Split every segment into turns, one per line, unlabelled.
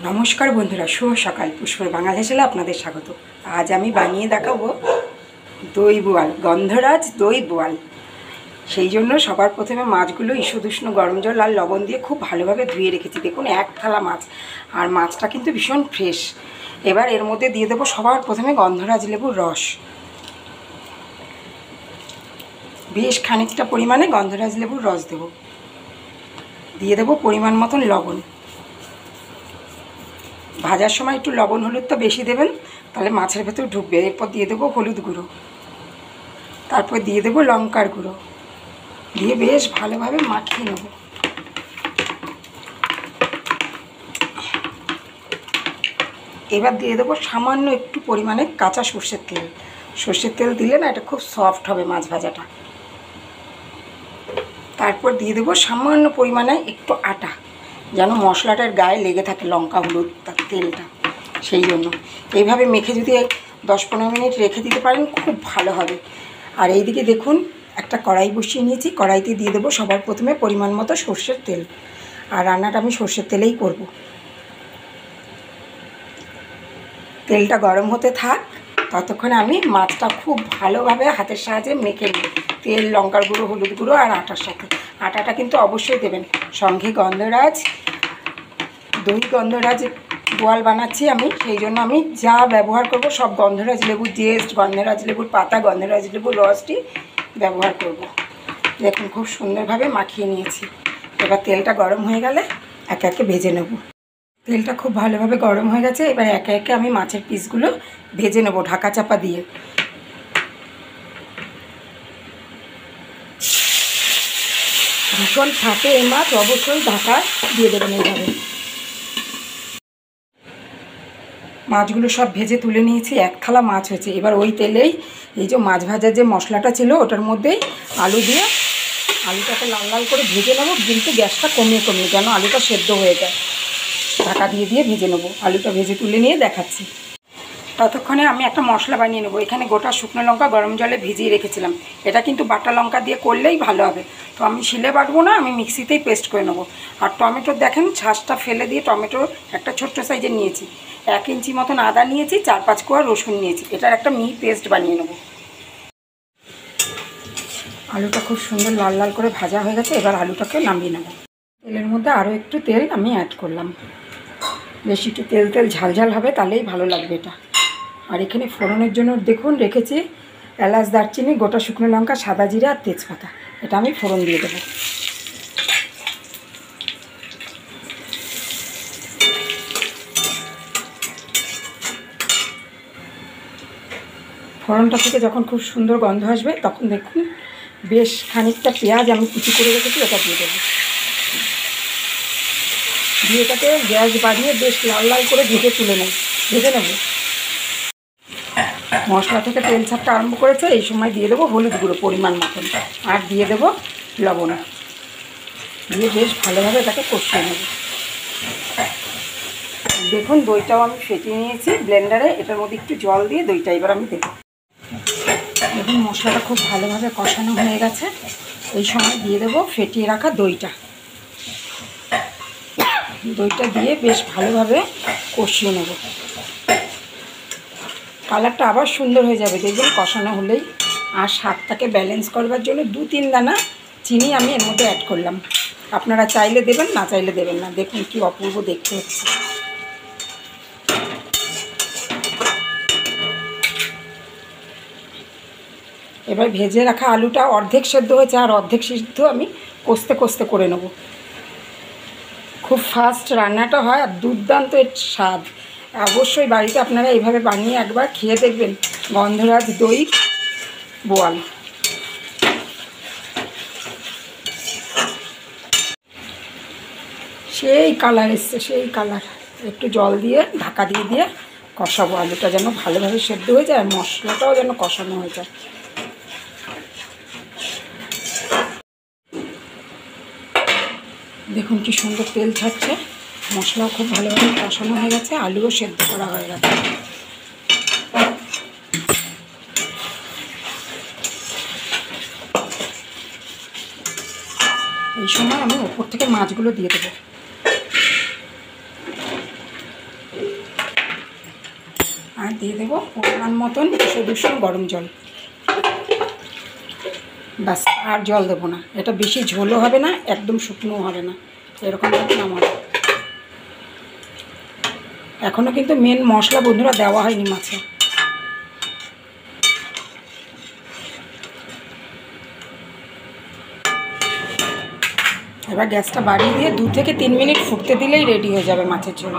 নমস্কার বন্ধুরা, শুভ সকাল। পুষ্পর বাঙাল হেসেলে আপনাদের স্বাগত। আজ আমি বানিয়ে দেখাবো দই বোয়াল, গন্ধরাজ দই বোয়াল। সেই জন্য সবার প্রথমে মাছগুলো ঈষদুষ্ণ গরম জল আর লবণ দিয়ে খুব ভালোভাবে ধুয়ে রেখেছি। দেখুন, এক থালা মাছ, আর মাছটা কিন্তু ভীষণ ফ্রেশ। এবার এর মধ্যে দিয়ে দেবো সবার প্রথমে গন্ধরাজ লেবুর রস। বেশ খানিকটা পরিমাণে গন্ধরাজ লেবুর রস দেবো। দিয়ে দেবো পরিমাণ মতন লবণ। ভাজার সময় একটু লবণ হলুদটা বেশি দেবেন, তাহলে মাছের ভেতর ঢুকবে। এরপর দিয়ে দেবো হলুদ গুঁড়ো, তারপর দিয়ে দেবো লঙ্কার গুঁড়ো, দিয়ে বেশ ভালোভাবে মাখিয়ে নেব। এবার দিয়ে দেবো সামান্য একটু পরিমাণে কাঁচা সর্ষের তেল। সর্ষের তেল দিলে না এটা খুব সফট হবে মাছ ভাজাটা। তারপর দিয়ে দেবো সামান্য পরিমাণে একটু আটা, যেন মশলাটার গায়ে লেগে থাকে লঙ্কা হলুদ তার তেলটা, সেই জন্য এইভাবে মেখে যদি 10-15 মিনিট রেখে দিতে পারেন খুব ভালো হবে। আর এইদিকে দেখুন, একটা কড়াই বসিয়ে নিয়েছি। কড়াইতে দিয়ে দেবো সবার প্রথমে পরিমাণ মতো সর্ষের তেল। আর রান্নাটা আমি সর্ষের তেলেই করব। তেলটা গরম হতে থাক, ততক্ষণে আমি মাছটা খুব ভালোভাবে হাতের সাহায্যে মেখে নিই, তেল, লঙ্কার গুঁড়ো, হলুদ গুঁড়ো আর আটার সাথে। আটাটা কিন্তু অবশ্যই দেবেন। সঙ্গে গন্ধরাজ গন্ধরাজ বোয়াল বানাচ্ছি আমি, সেই জন্য আমি যা ব্যবহার করব সব গন্ধরাজ লেবুর জেস্ট, গন্ধরাজ লেবুর পাতা, গন্ধরাজ লেবুর রসটি ব্যবহার করব। দেখুন, খুব সুন্দরভাবে মাখিয়ে নিয়েছি। এবার তেলটা গরম হয়ে গেলে একে একে ভেজে নেব। তেলটা খুব ভালোভাবে গরম হয়ে গেছে। এবার একে একে আমি মাছের পিসগুলো ভেজে নেব ঢাকা চাপা দিয়ে। ভীষণ থাকে এই মাছ, অবশ্যই ঢাকা দিয়ে দেবেন এইভাবে। মাছগুলো সব ভেজে তুলে নিয়েছি, এক থালা মাছ হয়েছে। এবার ওই তেলেই এই যে মাছ ভাজার যে মশলাটা ছিল ওটার মধ্যেই আলু দিয়ে আলুটাকে লাল লাল করে ভেজে নেবো, কিন্তু গ্যাসটা কমিয়ে কমিয়ে, যেন আলুটা সেদ্ধ হয়ে যায়। ঢাকা দিয়ে দিয়ে ভেজে নেবো। আলুটা ভেজে তুলে নিয়ে দেখাচ্ছি। ততক্ষণে আমি একটা মশলা বানিয়ে নেবো। এখানে গোটা শুকনো লঙ্কা গরম জলে ভিজিয়ে রেখেছিলাম। এটা কিন্তু বাটা লঙ্কা দিয়ে করলেই ভালো হবে। তো আমি শিলে বাটবো না, আমি মিক্সিতেই পেস্ট করে নেবো। আর টমেটো দেখেন, ছাঁচটা ফেলে দিয়ে টমেটো একটা ছোট্ট সাইজের নিয়েছি। 1 ইঞ্চি মতন আদা নিয়েছি, 4-5 কোয়া রসুন নিয়েছি। এটার একটা মিহি পেস্ট বানিয়ে নেবো। আলুটা খুব সুন্দর লাল লাল করে ভাজা হয়ে গেছে। এবার আলুটাকে নামিয়ে নেব। তেলের মধ্যে আরও একটু তেল আমি অ্যাড করলাম। বেশি একটু তেল তেল ঝালঝাল হবে, তাহলেই ভালো লাগবে এটা। আর এখানে ফোড়নের জন্য দেখুন রেখেছি এলাচ, দারচিনি, গোটা শুকনো লঙ্কা, সাদা জিরা আর তেজপাতা। এটা আমি ফোড়ন দিয়ে দেবো। ফোড়নটা থেকে যখন খুব সুন্দর গন্ধ আসবে, তখন দেখুন বেশ খানিকটা পেঁয়াজ আমি কুচি করে রেখেছি, ওটা দিয়ে দেবো। দিয়ে এটাকে গ্যাস বাড়িয়ে বেশ লাল লাল করে ভেজে নেব। মশলা থেকে তেল ছাড়তে আরম্ভ করেছে। এই সময় দিয়ে দেবো হলুদ গুঁড়ো পরিমাণ মতন, আর দিয়ে দেবো লবণ। দিয়ে বেশ ভালোভাবে এটাকে কষিয়ে নেব। দেখুন, দইটাও আমি ফেটিয়ে নিয়েছি ব্লেন্ডারে। এটার মধ্যে একটু জল দিয়ে দইটা এবার আমি দেবো। দেখুন, মশলাটা খুব ভালোভাবে কষানো হয়ে গেছে। এই সময় দিয়ে দেবো ফেটিয়ে রাখা দইটা। দইটা দিয়ে বেশ ভালোভাবে কষিয়ে নেব। কালারটা আবার সুন্দর হয়ে যাবে দেখবেন কষানো হলেই। আর স্বাদটাকে ব্যালেন্স করবার জন্য 2-3 দানা চিনি আমি এর মধ্যে অ্যাড করলাম। আপনারা চাইলে দেবেন, না চাইলে দেবেন না। দেখুন কি অপূর্ব দেখতে হচ্ছে। এবার ভেজে রাখা আলুটা অর্ধেক সেদ্ধ হয়েছে, আর অর্ধেক সিদ্ধ আমি কষতে কষতে করে নেব। খুব ফাস্ট রান্নাটা হয়, আর দুর্দান্ত এর স্বাদ। অবশ্যই বাড়িতে আপনারা এইভাবে বানিয়ে একবার খেয়ে দেখবেন গন্ধরাজ দই বোয়াল। সেই কালার এসছে, সেই কালার। একটু জল দিয়ে ঢাকা দিয়ে দিয়ে কষাবো। আলুটা যেন ভালোভাবে সেদ্ধ হয়ে যায়, আর মশলাটাও যেন কষানো হয়ে যায়। দেখুন কি সুন্দর তেল ছাড়ছে। মশলাও খুব ভালোভাবে কষানো হয়ে গেছে, আলুও সেদ্ধ করা হয়ে গেছে। এই সময় আমি ওপর থেকে মাছগুলো দিয়ে দেবো। দিয়ে দেবো পরিমাণ মতন উষ্ণ গরম জল। ব্যাস, আর জল দেবো না। এটা বেশি ঝোলও হবে না, একদম শুকনোও হবে না, এরকমভাবে নামাবো। এখনও কিন্তু মেন মশলা বন্ধুরা দেওয়া হয়নি মাছে। এবার গ্যাসটা বাড়িয়ে দিয়ে 2 থেকে 3 মিনিট ফুটতে দিলেই রেডি হয়ে যাবে মাছের ঝোল।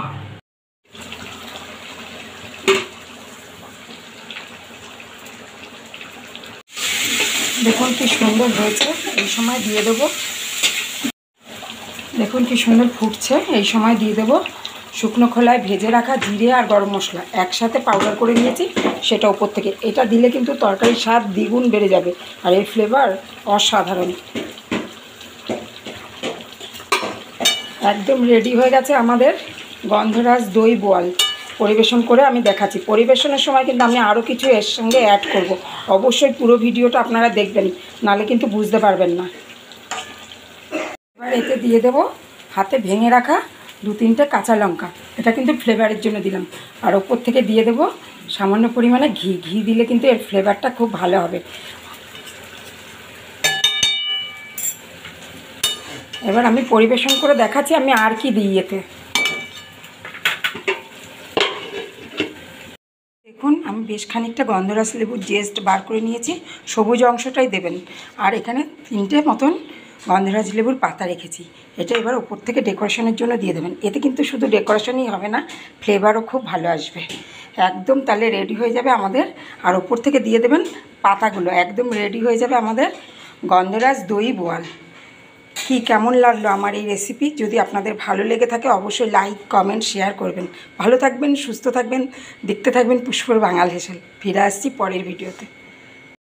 দেখুন কি সুন্দর হয়েছে। এই সময় দিয়ে দেবো, দেখুন কি সুন্দর ফুটছে। এই সময় দিয়ে দেবো শুকনো খোলায় ভেজে রাখা জিরে আর গরম মশলা একসাথে পাউডার করে নিয়েছি, সেটা উপর থেকে। এটা দিলে কিন্তু তরকারির স্বাদ দ্বিগুণ বেড়ে যাবে, আর এর ফ্লেভার অসাধারণ। একদম রেডি হয়ে গেছে আমাদের গন্ধরাজ দই বোয়াল। পরিবেশন করে আমি দেখাচ্ছি। পরিবেশনের সময় কিন্তু আমি আরও কিছু এর সঙ্গে অ্যাড করব। অবশ্যই পুরো ভিডিওটা আপনারা দেখবেন, নাহলে কিন্তু বুঝতে পারবেন না। এবার এতে দিয়ে দেব হাতে ভেঙে রাখা 2-3টে কাঁচা লঙ্কা। এটা কিন্তু ফ্লেভারের জন্য দিলাম। আর ওপর থেকে দিয়ে দেব সামান্য পরিমাণে ঘি। ঘি দিলে কিন্তু এর ফ্লেভারটা খুব ভালো হবে। এবার আমি পরিবেশন করে দেখাচ্ছি আমি আর কি দিই এতে। দেখুন আমি বেশ খানিকটা গন্ধরাজ লেবুর জেস্ট বার করে নিয়েছি, সবুজ অংশটাই দেবেন। আর এখানে 3টে মতন গন্ধরাজ লেবুর পাতা রেখেছি। এটা এবার ওপর থেকে ডেকোরেশনের জন্য দিয়ে দেবেন। এতে কিন্তু শুধু ডেকোরেশনই হবে না, ফ্লেভারও খুব ভালো আসবে। একদম তাহলে রেডি হয়ে যাবে আমাদের। আর ওপর থেকে দিয়ে দেবেন পাতাগুলো। একদম রেডি হয়ে যাবে আমাদের গন্ধরাজ দই বোয়াল। কি কেমন লাগলো আমার এই রেসিপি? যদি আপনাদের ভালো লেগে থাকে অবশ্যই লাইক, কমেন্ট, শেয়ার করবেন। ভালো থাকবেন, সুস্থ থাকবেন, দেখতে থাকবেন পুষ্পর বাঙাল হেসেল। ফিরে আসছি পরের ভিডিওতে।